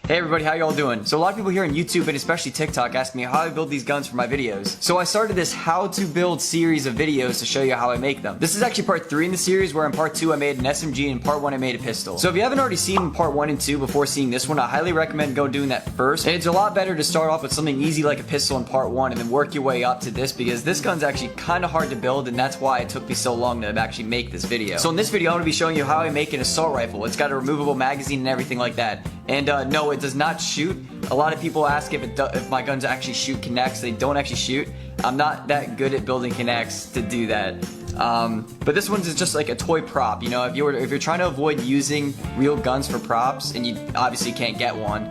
Hey everybody, how y'all doing? So a lot of people here on YouTube and especially TikTok ask me how I build these guns for my videos. So I started this how to build series of videos to show you how I make them. This is actually part 3 in the series, where in part 2 I made an SMG and part 1 I made a pistol. So if you haven't already seen part 1 and 2 before seeing this one, I highly recommend go doing that first. And it's a lot better to start off with something easy like a pistol in part 1 and then work your way up to this, because this gun's actually kind of hard to build, and that's why it took me so long to actually make this video. So in this video I'm going to be showing you how I make an assault rifle. It's got a removable magazine and everything like that. And no, it does not shoot. A lot of people ask if my guns actually shoot connects. They don't actually shoot. I'm not that good at building connects to do that. But this one's just like a toy prop. You know, if you're trying to avoid using real guns for props, and you obviously can't get one,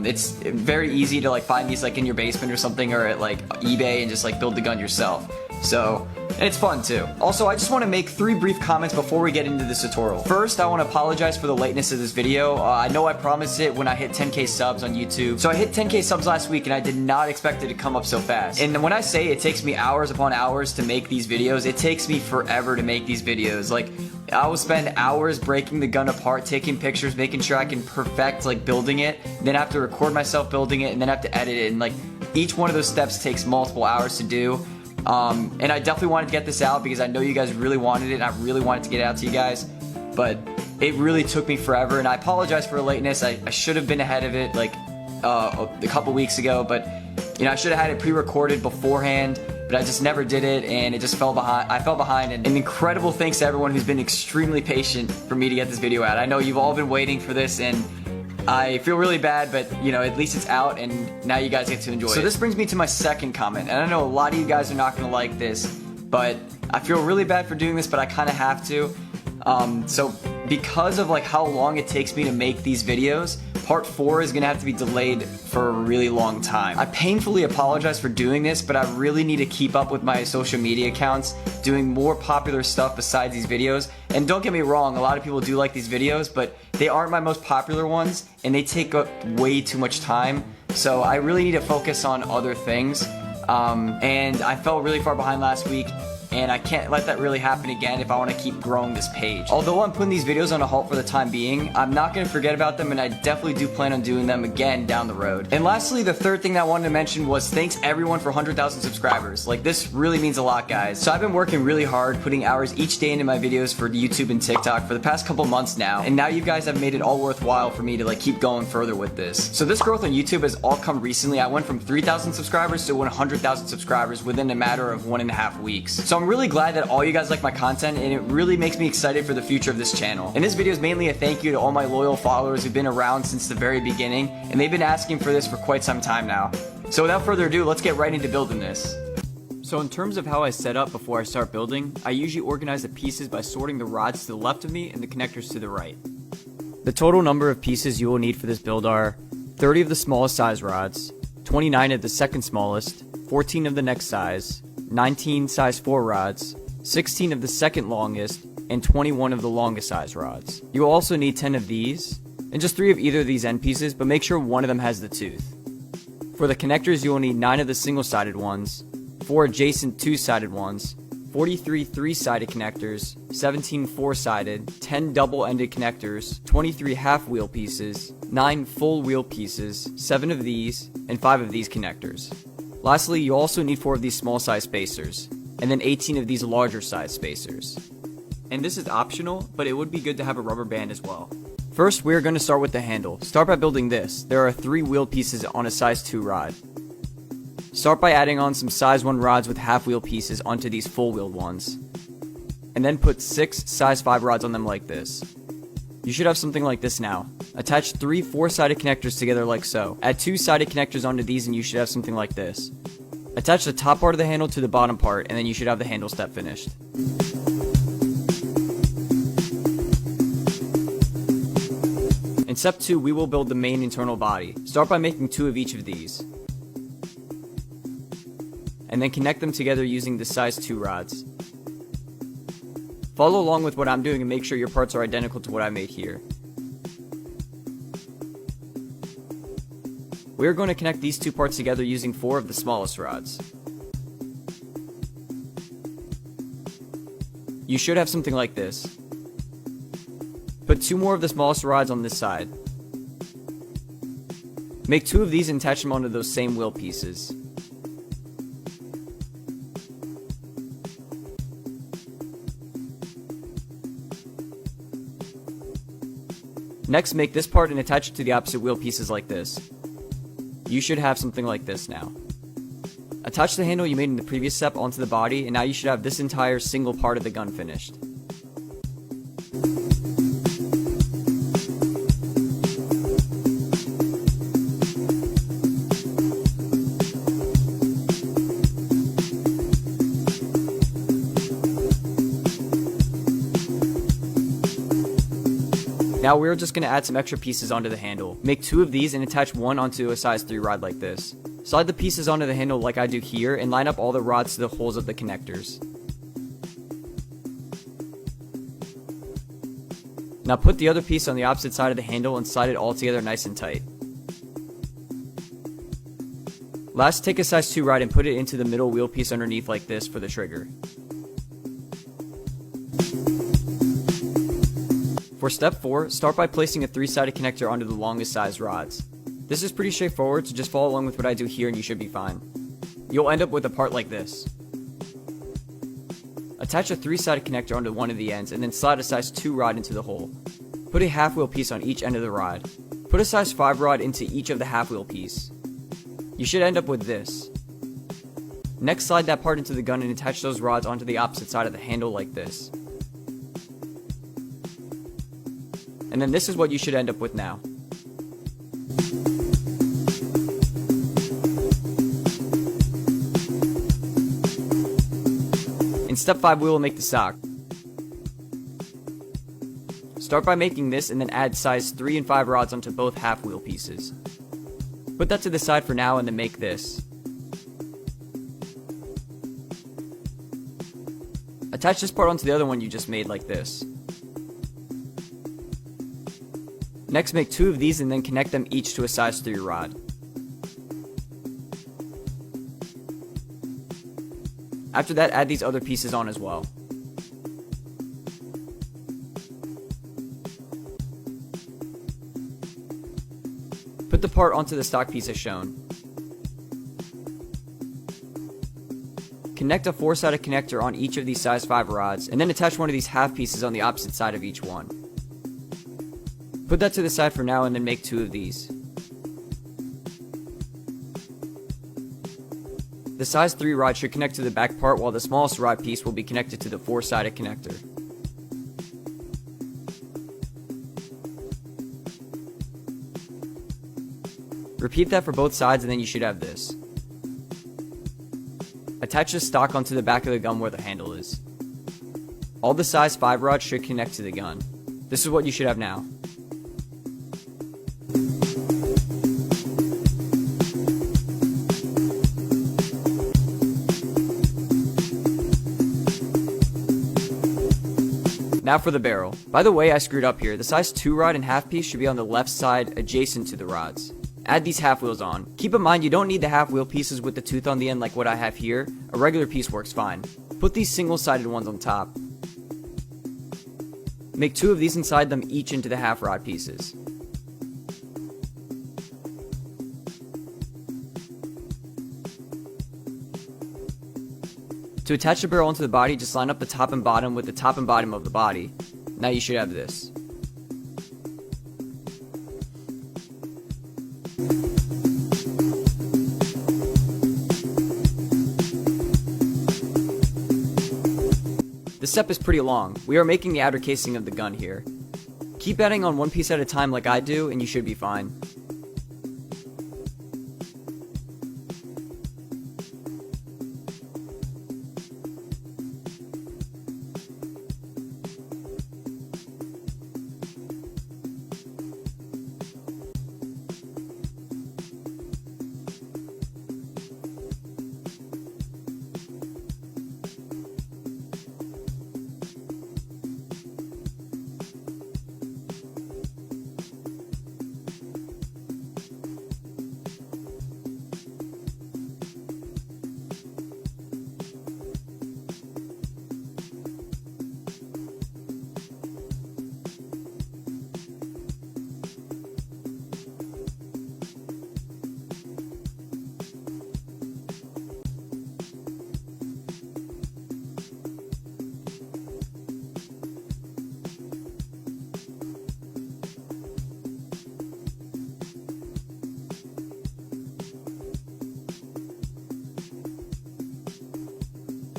it's very easy to like find these like in your basement or something, or at like eBay, and just like build the gun yourself. So, and it's fun too. Also, I just want to make 3 brief comments before we get into this tutorial. First, I want to apologize for the lateness of this video. I know I promised it when I hit 10k subs on YouTube. So I hit 10k subs last week, and I did not expect it to come up so fast. And when I say it takes me hours upon hours to make these videos, it takes me forever to make these videos. Like, I will spend hours breaking the gun apart, taking pictures, making sure I can perfect like building it, then I have to record myself building it, and then I have to edit it, and like each one of those steps takes multiple hours to do. And I definitely wanted to get this out because I know you guys really wanted it, and I really wanted to get it out to you guys, but it really took me forever, and I apologize for the lateness. I should have been ahead of it like a couple weeks ago, but you know, I should have had it pre-recorded beforehand, but I just never did it, and it just fell behind. I fell behind, and an incredible thanks to everyone who's been extremely patient for me to get this video out. I know you've all been waiting for this, and I feel really bad, but you know, at least it's out, and now you guys get to enjoy it. So this brings me to my second comment, and I know a lot of you guys are not going to like this, but I feel really bad for doing this, but I kind of have to. So because of like how long it takes me to make these videos, part 4 is gonna have to be delayed for a really long time. I painfully apologize for doing this, but I really need to keep up with my social media accounts, doing more popular stuff besides these videos. And don't get me wrong, a lot of people do like these videos, but they aren't my most popular ones, and they take up way too much time. So I really need to focus on other things. And I fell really far behind last week, and I can't let that really happen again if I want to keep growing this page. Although I'm putting these videos on a halt for the time being, I'm not going to forget about them, and I definitely do plan on doing them again down the road. And lastly, the third thing that I wanted to mention was thanks everyone for 100,000 subscribers. Like, this really means a lot, guys. So I've been working really hard, putting hours each day into my videos for YouTube and TikTok for the past couple months now, and now you guys have made it all worthwhile for me to like keep going further with this. So this growth on YouTube has all come recently. I went from 3,000 subscribers to 100,000 subscribers within a matter of 1.5 weeks. So I'm really glad that all you guys like my content, and it really makes me excited for the future of this channel. And this video is mainly a thank you to all my loyal followers who've been around since the very beginning, and they've been asking for this for quite some time now. So without further ado, let's get right into building this. So in terms of how I set up before I start building, I usually organize the pieces by sorting the rods to the left of me and the connectors to the right. The total number of pieces you will need for this build are 30 of the smallest size rods, 29 of the second smallest, 14 of the next size, 19 size 4 rods, 16 of the second longest, and 21 of the longest size rods. You will also need 10 of these, and just 3 of either of these end pieces, but make sure one of them has the tooth. For the connectors, you will need 9 of the single-sided ones, 4 adjacent 2-sided ones, 43 3-sided connectors, 17 4-sided, 10 double-ended connectors, 23 half-wheel pieces, 9 full wheel pieces, 7 of these, and 5 of these connectors. Lastly, you also need 4 of these small size spacers, and then 18 of these larger size spacers. And this is optional, but it would be good to have a rubber band as well. First, we are going to start with the handle. Start by building this. There are 3 wheel pieces on a size 2 rod. Start by adding on some size 1 rods with half wheel pieces onto these full wheeled ones. And then put 6 size 5 rods on them like this. You should have something like this now. Attach 3 4-sided connectors together like so. Add 2-sided connectors onto these, and you should have something like this. Attach the top part of the handle to the bottom part, and then you should have the handle step finished. In step 2, we will build the main internal body. Start by making 2 of each of these, and then connect them together using the size 2 rods. Follow along with what I'm doing and make sure your parts are identical to what I made here. We are going to connect these 2 parts together using 4 of the smallest rods. You should have something like this. Put 2 more of the smallest rods on this side. Make 2 of these and attach them onto those same wheel pieces. Next, make this part and attach it to the opposite wheel pieces like this. You should have something like this now. Attach the handle you made in the previous step onto the body, and now you should have this entire single part of the gun finished. Now we're just going to add some extra pieces onto the handle. Make 2 of these and attach one onto a size 3 rod like this. Slide the pieces onto the handle like I do here and line up all the rods to the holes of the connectors. Now put the other piece on the opposite side of the handle and slide it all together nice and tight. Last, take a size 2 rod and put it into the middle wheel piece underneath like this for the trigger. For step 4, start by placing a 3-sided connector onto the longest size rods. This is pretty straightforward, so just follow along with what I do here and you should be fine. You'll end up with a part like this. Attach a 3-sided connector onto one of the ends and then slide a size 2 rod into the hole. Put a half wheel piece on each end of the rod. Put a size 5 rod into each of the half wheel piece. You should end up with this. Next, slide that part into the gun and attach those rods onto the opposite side of the handle like this. And then this is what you should end up with now. In step 5, we will make the stock. Start by making this and then add size 3 and 5 rods onto both half wheel pieces. Put that to the side for now and then make this. Attach this part onto the other one you just made like this. Next, make 2 of these and then connect them each to a size 3 rod. After that, add these other pieces on as well. Put the part onto the stock piece as shown. Connect a 4-sided connector on each of these size 5 rods, and then attach one of these half pieces on the opposite side of each one. Put that to the side for now and then make 2 of these. The size 3 rod should connect to the back part while the smallest rod piece will be connected to the 4-sided connector. Repeat that for both sides and then you should have this. Attach the stock onto the back of the gun where the handle is. All the size 5 rods should connect to the gun. This is what you should have now. Now for the barrel. By the way, I screwed up here. The size 2 rod and half piece should be on the left side adjacent to the rods. Add these half wheels on. Keep in mind you don't need the half wheel pieces with the tooth on the end like what I have here. A regular piece works fine. Put these single-sided ones on top. Make 2 of these and slide them each into the half rod pieces. To attach the barrel onto the body, just line up the top and bottom with the top and bottom of the body. Now you should have this. This step is pretty long. We are making the outer casing of the gun here. Keep adding on one piece at a time like I do, and you should be fine.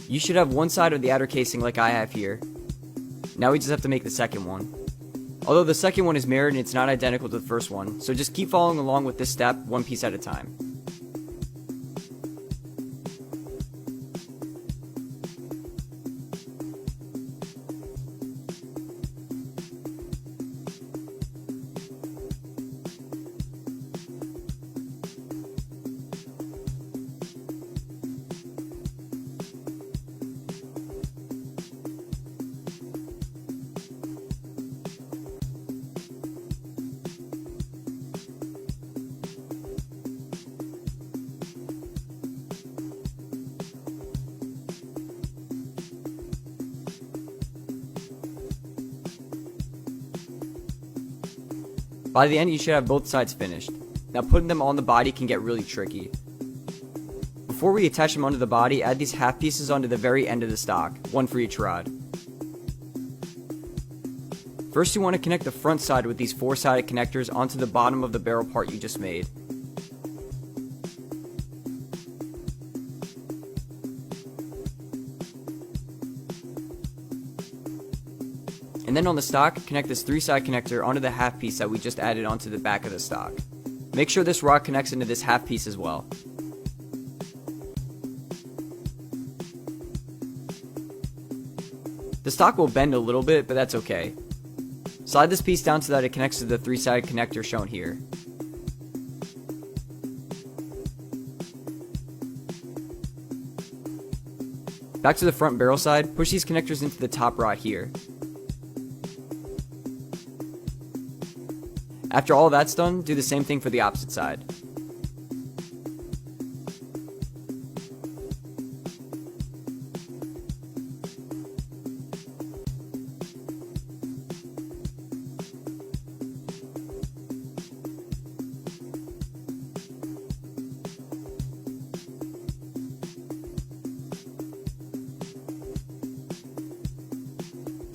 You should have one side of the outer casing like I have here. Now we just have to make the second one. Although the second one is mirrored and it's not identical to the first one, so just keep following along with this step one piece at a time. By the end, you should have both sides finished. Now putting them on the body can get really tricky. Before we attach them onto the body, add these half pieces onto the very end of the stock, one for each rod. First you want to connect the front side with these 4-sided connectors onto the bottom of the barrel part you just made. And then on the stock, connect this 3-side connector onto the half piece that we just added onto the back of the stock. Make sure this rod connects into this half piece as well. The stock will bend a little bit, but that's okay. Slide this piece down so that it connects to the 3-sided connector shown here. Back to the front barrel side, push these connectors into the top rod here. After all that's done, do the same thing for the opposite side.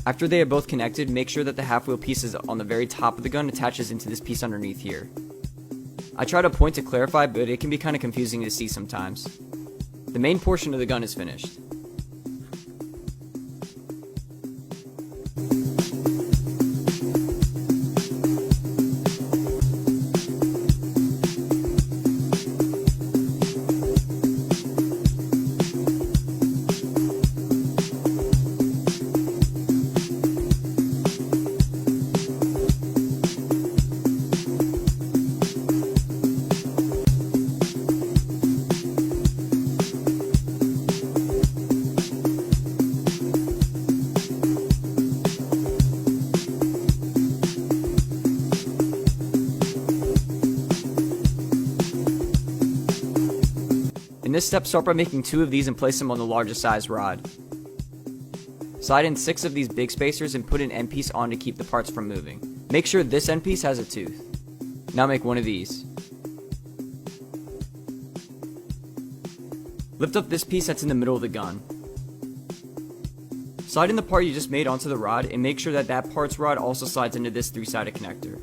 After they are both connected, make sure that the half wheel pieces on the very top of the gun attaches into this piece underneath here. I try to point to clarify, but it can be kind of confusing to see sometimes. The main portion of the gun is finished. In this step, start by making 2 of these and place them on the largest size rod. Slide in 6 of these big spacers and put an end piece on to keep the parts from moving. Make sure this end piece has a tooth. Now make 1 of these. Lift up this piece that's in the middle of the gun. Slide in the part you just made onto the rod and make sure that that part's rod also slides into this 3-sided connector.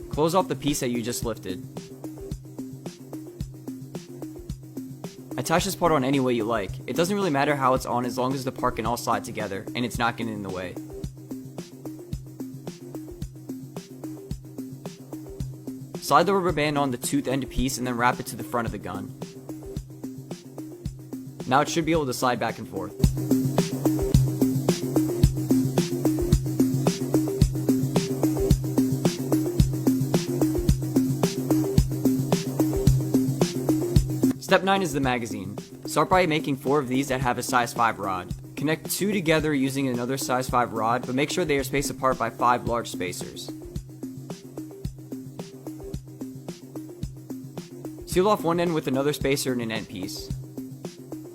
Close off the piece that you just lifted. Attach this part on any way you like. It doesn't really matter how it's on as long as the part can all slide together and it's not getting in the way. Slide the rubber band on the tooth end piece and then wrap it to the front of the gun. Now it should be able to slide back and forth. Step 9 is the magazine. Start by making 4 of these that have a size 5 rod. Connect 2 together using another size 5 rod, but make sure they are spaced apart by 5 large spacers. Seal off one end with another spacer and an end piece.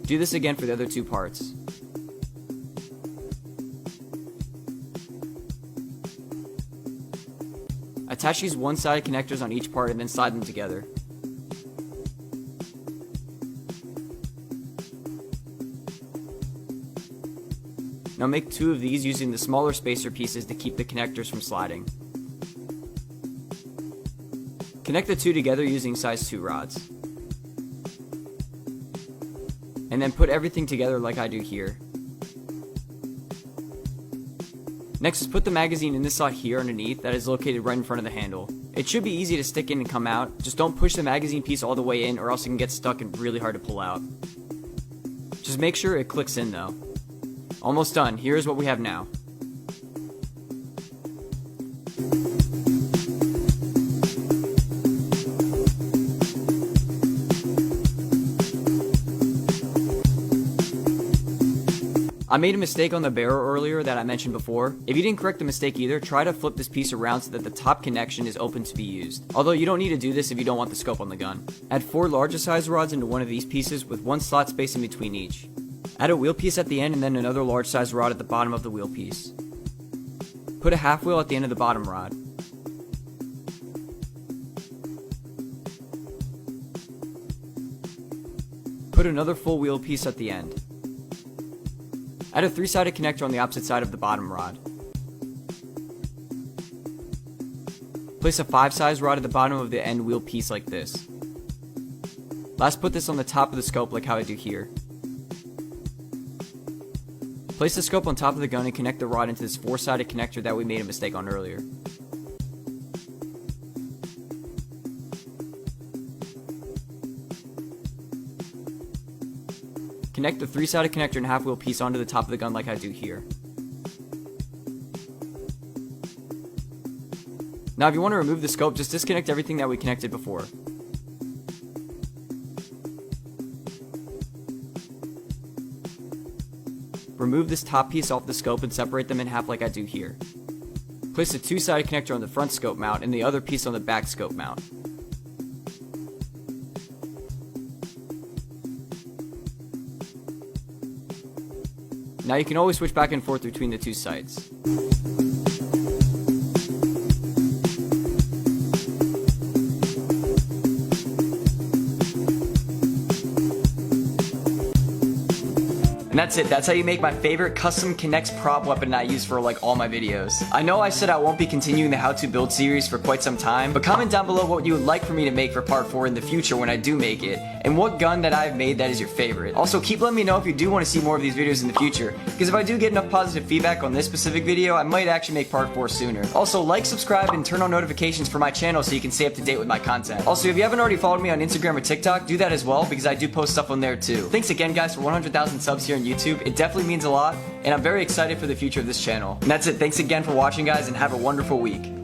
Do this again for the other 2 parts. Attach these one-sided connectors on each part and then slide them together. Now make 2 of these using the smaller spacer pieces to keep the connectors from sliding. Connect the 2 together using size 2 rods. and then put everything together like I do here. Next is put the magazine in this slot here underneath that is located right in front of the handle. It should be easy to stick in and come out, just don't push the magazine piece all the way in or else it can get stuck and really hard to pull out. Just make sure it clicks in though. Almost done, here's what we have now. I made a mistake on the barrel earlier that I mentioned before. If you didn't correct the mistake either, try to flip this piece around so that the top connection is open to be used. Although you don't need to do this if you don't want the scope on the gun. Add 4 larger size rods into one of these pieces with 1 slot space in between each. Add a wheel piece at the end and then another large size rod at the bottom of the wheel piece. Put a half wheel at the end of the bottom rod. Put another full wheel piece at the end. Add a 3-sided connector on the opposite side of the bottom rod. Place a 5 size rod at the bottom of the end wheel piece like this. Last, put this on the top of the scope like how I do here. Place the scope on top of the gun and connect the rod into this 4-sided connector that we made a mistake on earlier. Connect the 3-sided connector and half wheel piece onto the top of the gun like I do here. Now if you want to remove the scope, just disconnect everything that we connected before. Remove this top piece off the scope and separate them in half like I do here. Place a 2-sided connector on the front scope mount and the other piece on the back scope mount. Now you can always switch back and forth between the 2 sights. And that's it. That's how you make my favorite custom Connects prop weapon I use for like all my videos. I know I said I won't be continuing the how to build series for quite some time, but comment down below what you would like for me to make for part 4 in the future when I do make it, and what gun that I've made that is your favorite. Also, keep letting me know if you do want to see more of these videos in the future, because if I do get enough positive feedback on this specific video, I might actually make part 4 sooner. Also, like, subscribe, and turn on notifications for my channel so you can stay up to date with my content. Also, if you haven't already followed me on Instagram or TikTok, do that as well, because I do post stuff on there too. Thanks again guys for 100,000 subs here on YouTube. It definitely means a lot, and I'm very excited for the future of this channel. And that's it. Thanks again for watching guys, and have a wonderful week.